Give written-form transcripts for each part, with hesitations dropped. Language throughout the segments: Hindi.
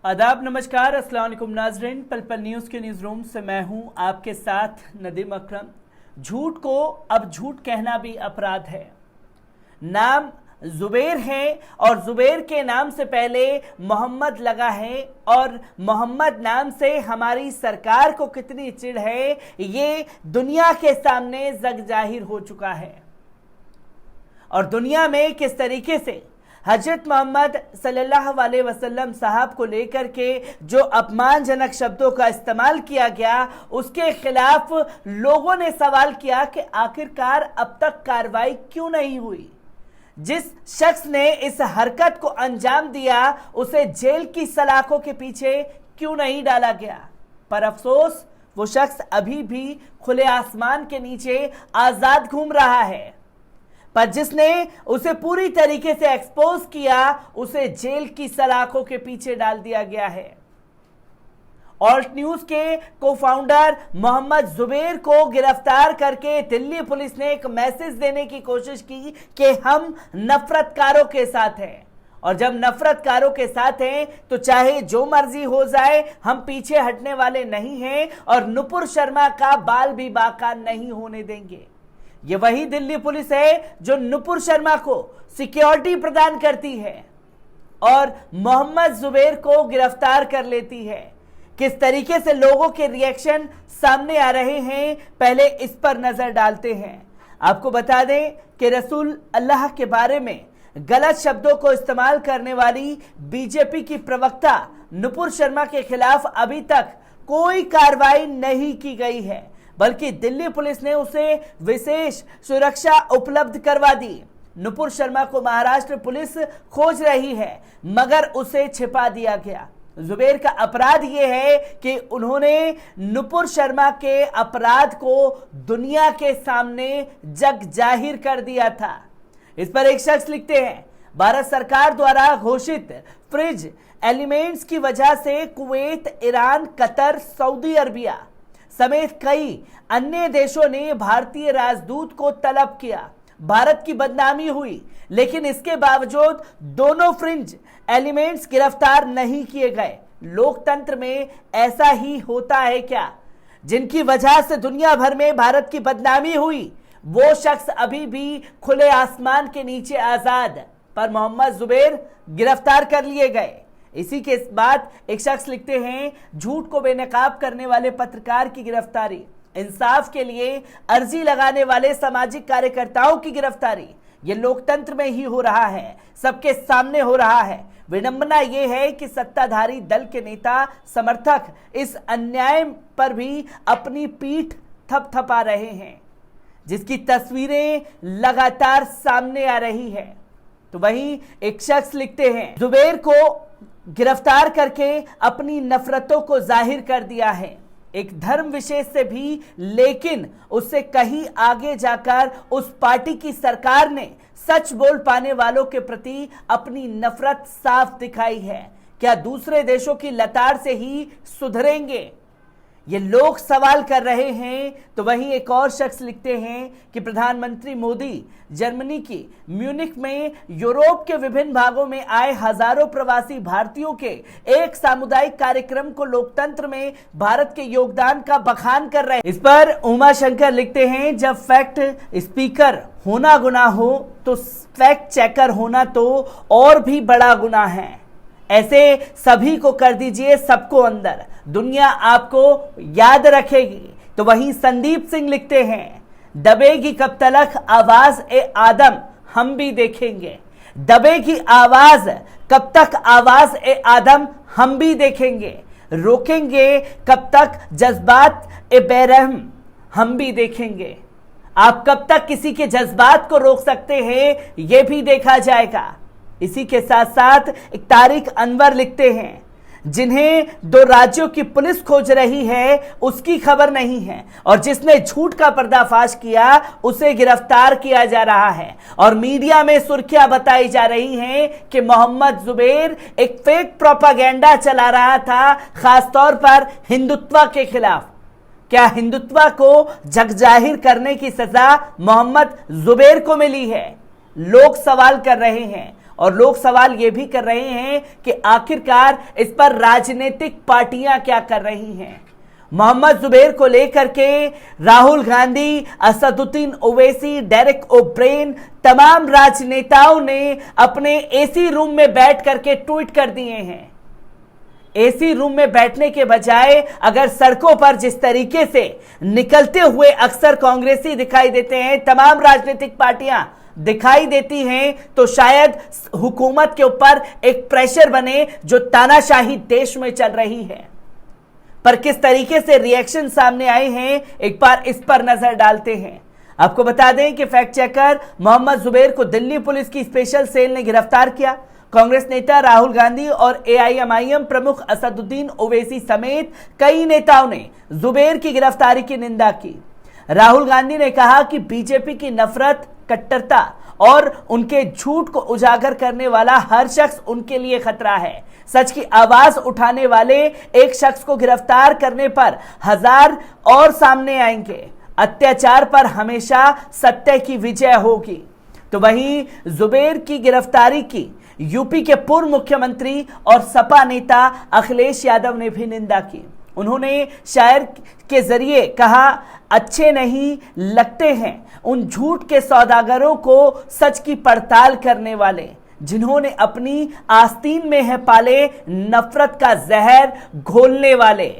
आदाब, नमस्कार, अस्सलाम वालेकुम नाज़रीन। पल पल न्यूज़ के न्यूज़ रूम से मैं हूं आपके साथ नदीम अकरम। झूठ को अब झूठ कहना भी अपराध है। नाम जुबैर है और जुबैर के नाम से पहले मोहम्मद लगा है और मोहम्मद नाम से हमारी सरकार को कितनी चिढ़ है ये दुनिया के सामने जग जाहिर हो चुका है। और दुनिया में किस तरीके से हजरत मोहम्मद सल्लल्लाहु अलैहि वसल्लम साहब को लेकर के जो अपमानजनक शब्दों का इस्तेमाल किया गया, उसके खिलाफ लोगों ने सवाल किया कि आखिरकार अब तक कार्रवाई क्यों नहीं हुई। जिस शख्स ने इस हरकत को अंजाम दिया उसे जेल की सलाखों के पीछे क्यों नहीं डाला गया। पर अफसोस, वो शख्स अभी भी खुले आसमान के नीचे आजाद घूम रहा है। पर जिसने उसे पूरी तरीके से एक्सपोज किया उसे जेल की सलाखों के पीछे डाल दिया गया है। ऑल्ट न्यूज के को-फाउंडर मोहम्मद जुबैर को गिरफ्तार करके दिल्ली पुलिस ने एक मैसेज देने की कोशिश की कि हम नफरतकारों के साथ हैं, और जब नफरतकारों के साथ हैं तो चाहे जो मर्जी हो जाए, हम पीछे हटने वाले नहीं हैं और नुपुर शर्मा का बाल भी बाका नहीं होने देंगे। ये वही दिल्ली पुलिस है जो नुपुर शर्मा को सिक्योरिटी प्रदान करती है और मोहम्मद जुबैर को गिरफ्तार कर लेती है। किस तरीके से लोगों के रिएक्शन सामने आ रहे हैं, पहले इस पर नजर डालते हैं। आपको बता दें कि रसूल अल्लाह के बारे में गलत शब्दों को इस्तेमाल करने वाली बीजेपी की प्रवक्ता नुपुर शर्मा के खिलाफ अभी तक कोई कार्रवाई नहीं की गई है, बल्कि दिल्ली पुलिस ने उसे विशेष सुरक्षा उपलब्ध करवा दी। नुपुर शर्मा को महाराष्ट्र पुलिस खोज रही है मगर उसे छिपा दिया गया। जुबैर का अपराध यह है कि उन्होंने नुपुर शर्मा के अपराध को दुनिया के सामने जग जाहिर कर दिया था। इस पर एक शख्स लिखते हैं, भारत सरकार द्वारा घोषित फ्रिज एलिमेंट्स की वजह से Kuwait, Iran, Qatar, Saudi Arabia समेत कई अन्य देशों ने भारतीय राजदूत को तलब किया। भारत की बदनामी हुई, लेकिन इसके बावजूद दोनों फ्रिंज एलिमेंट्स गिरफ्तार नहीं किए गए। लोकतंत्र में ऐसा ही होता है क्या? जिनकी वजह से दुनिया भर में भारत की बदनामी हुई, वो शख्स अभी भी खुले आसमान के नीचे आजाद, पर मोहम्मद जुबैर गिरफ्तार कर लिए गए। इसी के बाद एक शख्स लिखते हैं, झूठ को बेनकाब करने वाले पत्रकार की गिरफ्तारी, इंसाफ के लिए अर्जी लगाने वाले सामाजिक कार्यकर्ताओं की गिरफ्तारी, ये लोकतंत्र में ही हो रहा है, सबके सामने हो रहा है। विडंबना यह है कि सत्ताधारी दल के नेता समर्थक इस अन्याय पर भी अपनी पीठ थपथपा रहे हैं, जिसकी तस्वीरें लगातार सामने आ रही है। तो वहीं एक शख्स लिखते हैं, जुबैर को गिरफ्तार करके अपनी नफरतों को जाहिर कर दिया है, एक धर्म विशेष से भी, लेकिन उससे कहीं आगे जाकर उस पार्टी की सरकार ने सच बोल पाने वालों के प्रति अपनी नफरत साफ दिखाई है। क्या दूसरे देशों की लताड़ से ही सुधरेंगे, ये लोग सवाल कर रहे हैं। तो वहीं एक और शख्स लिखते हैं कि प्रधानमंत्री मोदी जर्मनी की म्यूनिख में यूरोप के विभिन्न भागों में आए हजारों प्रवासी भारतीयों के एक सामुदायिक कार्यक्रम को लोकतंत्र में भारत के योगदान का बखान कर रहे हैं। इस पर उमा शंकर लिखते हैं, जब फैक्ट स्पीकर होना गुनाह हो तो फैक्ट चेकर होना तो और भी बड़ा गुनाह है। ऐसे सभी को कर दीजिए सबको अंदर, दुनिया आपको याद रखेगी। तो वहीं संदीप सिंह लिखते हैं, दबेगी कब तलक आवाज ए आदम हम भी देखेंगे। दबेगी आवाज कब तक आवाज ए आदम हम भी देखेंगे। रोकेंगे कब तक जज्बात ए बेरहम हम भी देखेंगे। आप कब तक किसी के जज्बात को रोक सकते हैं ये भी देखा जाएगा। इसी के साथ साथ एक तारिक अनवर लिखते हैं, जिन्हें दो राज्यों की पुलिस खोज रही है उसकी खबर नहीं है, और जिसने झूठ का पर्दाफाश किया उसे गिरफ्तार किया जा रहा है। और मीडिया में सुर्खियां बताई जा रही हैं कि मोहम्मद जुबैर एक फेक प्रोपागेंडा चला रहा था, खासतौर पर हिंदुत्व के खिलाफ। क्या हिंदुत्व को जगजाहिर करने की सजा मोहम्मद जुबैर को मिली है? लोग सवाल कर रहे हैं। और लोग सवाल यह भी कर रहे हैं कि आखिरकार इस पर राजनीतिक पार्टियां क्या कर रही हैं। मोहम्मद जुबैर को लेकर के राहुल गांधी, असदुद्दीन ओवैसी, डेरेक ओब्रेन, तमाम राजनेताओं ने अपने एसी रूम में बैठ करके ट्वीट कर दिए हैं। एसी रूम में बैठने के बजाय अगर सड़कों पर जिस तरीके से निकलते हुए अक्सर कांग्रेसी दिखाई देते हैं, तमाम राजनीतिक पार्टियां दिखाई देती हैं, तो शायद हुकूमत के ऊपर एक प्रेशर बने जो तानाशाही देश में चल रही है। पर किस तरीके से रिएक्शन सामने आए हैं, एक बार इस पर नजर डालते हैं। आपको बता दें कि फैक्ट चेकर मोहम्मद जुबैर को दिल्ली पुलिस की स्पेशल सेल ने गिरफ्तार किया। कांग्रेस नेता राहुल गांधी और एआईएमआईएम प्रमुख असदुद्दीन ओवैसी समेत कई नेताओं ने जुबैर की गिरफ्तारी की निंदा की। राहुल गांधी ने कहा कि बीजेपी की नफरत, कट्टरता और उनके झूठ को उजागर करने वाला हर शख्स उनके लिए खतरा है। सच की आवाज उठाने वाले एक शख्स को गिरफ्तार करने पर हजार और सामने आएंगे। अत्याचार पर हमेशा सत्य की विजय होगी। तो वहीं जुबैर की गिरफ्तारी की यूपी के पूर्व मुख्यमंत्री और सपा नेता अखिलेश यादव ने भी निंदा की। उन्होंने शायर के जरिए कहा, अच्छे नहीं लगते हैं उन झूठ के सौदागरों को सच की पड़ताल करने वाले, जिन्होंने अपनी आस्तीन में है पाले नफरत का जहर घोलने वाले।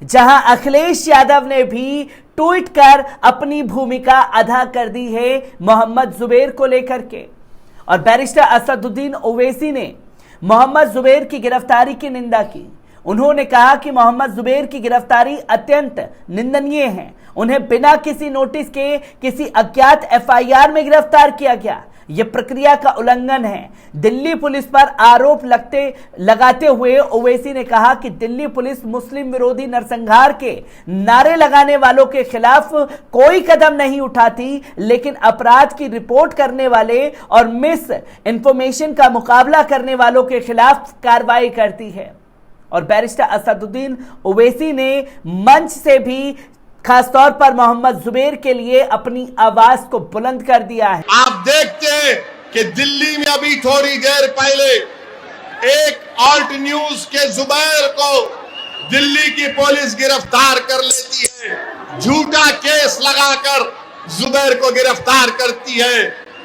जहां अखिलेश यादव ने भी ट्वीट कर अपनी भूमिका अदा कर दी है मोहम्मद जुबैर को लेकर के। और बैरिस्टर असदुद्दीन ओवैसी ने मोहम्मद जुबैर की गिरफ्तारी की निंदा की। उन्होंने कहा कि मोहम्मद जुबैर की गिरफ्तारी अत्यंत निंदनीय है। उन्हें बिना किसी नोटिस के किसी अज्ञात एफआईआर में गिरफ्तार किया गया। यह प्रक्रिया का उल्लंघन है। दिल्ली पुलिस पर आरोप लगाते हुए ओवैसी ने कहा कि दिल्ली पुलिस मुस्लिम विरोधी नरसंहार के नारे लगाने वालों के खिलाफ कोई कदम नहीं उठाती, लेकिन अपराध की रिपोर्ट करने वाले और मिस इंफॉर्मेशन का मुकाबला करने वालों के खिलाफ कार्रवाई करती है। और बैरिस्टर असदुद्दीन ओवैसी ने मंच से भी खासतौर पर मोहम्मद जुबैर के लिए अपनी आवाज को बुलंद कर दिया है। आप देखते हैं कि दिल्ली में अभी थोड़ी देर पहले एक ऑल्ट न्यूज के जुबैर को दिल्ली की पुलिस गिरफ्तार कर लेती है। झूठा केस लगाकर जुबैर को गिरफ्तार करती है।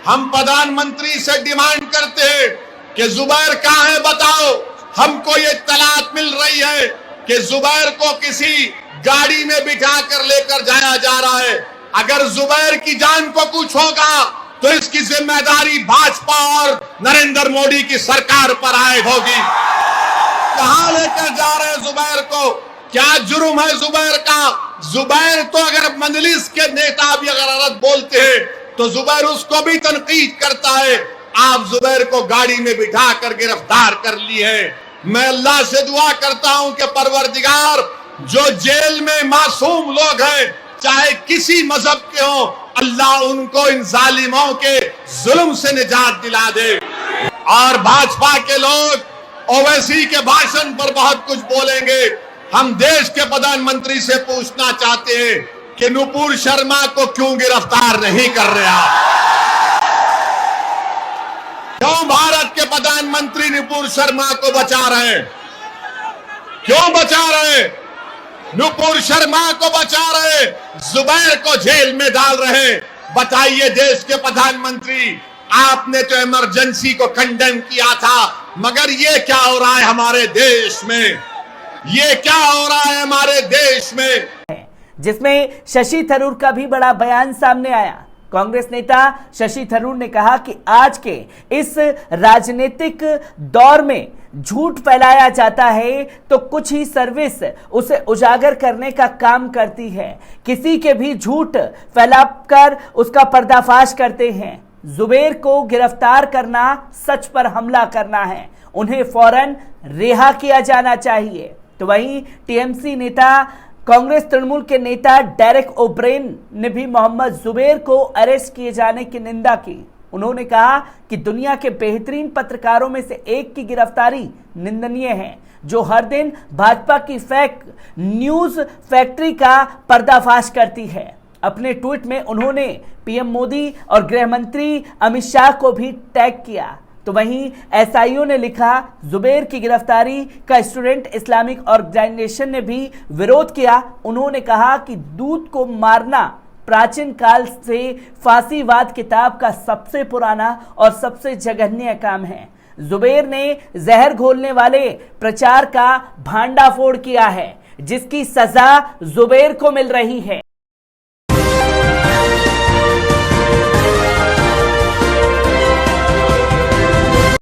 हम प्रधानमंत्री से डिमांड करते हैं कि जुबैर कहां है, बताओ। हमको ये इत्तलात मिल रही है कि जुबैर को किसी गाड़ी में बिठा कर लेकर जाया जा रहा है। अगर जुबैर की जान को कुछ होगा तो इसकी जिम्मेदारी भाजपा और नरेंद्र मोदी की सरकार पर आयद होगी। कहां लेकर जा रहे हैं जुबैर को? क्या जुर्म है जुबैर का? जुबैर तो अगर मजलिस के नेता भी अगर गलत बोलते हैं तो जुबैर उसको भी तनकीद करता है। आप जुबैर को गाड़ी में बिठा कर गिरफ्तार कर ली है। मैं अल्लाह से दुआ करता हूं कि परवरदिगार, जो जेल में मासूम लोग हैं, चाहे किसी मजहब के हो, अल्लाह उनको इन जालिमों के जुल्म से निजात दिला दे। और भाजपा के लोग ओवैसी के भाषण पर बहुत कुछ बोलेंगे। हम देश के प्रधानमंत्री से पूछना चाहते हैं कि नुपुर शर्मा को क्यों गिरफ्तार नहीं कर रहे आप? क्यों भारत के प्रधानमंत्री नुपुर शर्मा को बचा रहे हैं? क्यों बचा रहे हैं? नुपुर शर्मा को बचा रहे, जुबैर को जेल में डाल रहे। बताइए देश के प्रधानमंत्री, आपने तो इमरजेंसी को कंडेम किया था, मगर ये क्या हो रहा है हमारे देश में? ये क्या हो रहा है हमारे देश में? जिसमें शशि थरूर का भी बड़ा बयान सामने आया। कांग्रेस नेता शशि थरूर ने कहा कि आज के इस राजनीतिक दौर में झूठ फैलाया जाता है तो कुछ ही सर्विस उसे उजागर करने का काम करती है। किसी के भी झूठ फैलाकर उसका पर्दाफाश करते हैं। जुबैर को गिरफ्तार करना सच पर हमला करना है। उन्हें फौरन रिहा किया जाना चाहिए। तो वहीं टीएमसी नेता, कांग्रेस तृणमूल के नेता डेरेक ओब्रेन ने भी मोहम्मद जुबैर को अरेस्ट किए जाने की निंदा की। उन्होंने कहा कि दुनिया के बेहतरीन पत्रकारों में से एक की गिरफ्तारी निंदनीय है, जो हर दिन भाजपा की फेक न्यूज फैक्ट्री का पर्दाफाश करती है। अपने ट्वीट में उन्होंने पीएम मोदी और गृह मंत्री अमित शाह को भी टैग किया। तो वहीं एसआईओ ने लिखा, जुबैर की गिरफ्तारी का स्टूडेंट इस्लामिक ऑर्गेनाइजेशन ने भी विरोध किया। उन्होंने कहा कि दूध को मारना प्राचीन काल से फांसीवाद किताब का सबसे पुराना और सबसे जघन्य काम है। जुबैर ने जहर घोलने वाले प्रचार का भांडाफोड़ किया है, जिसकी सजा जुबैर को मिल रही है।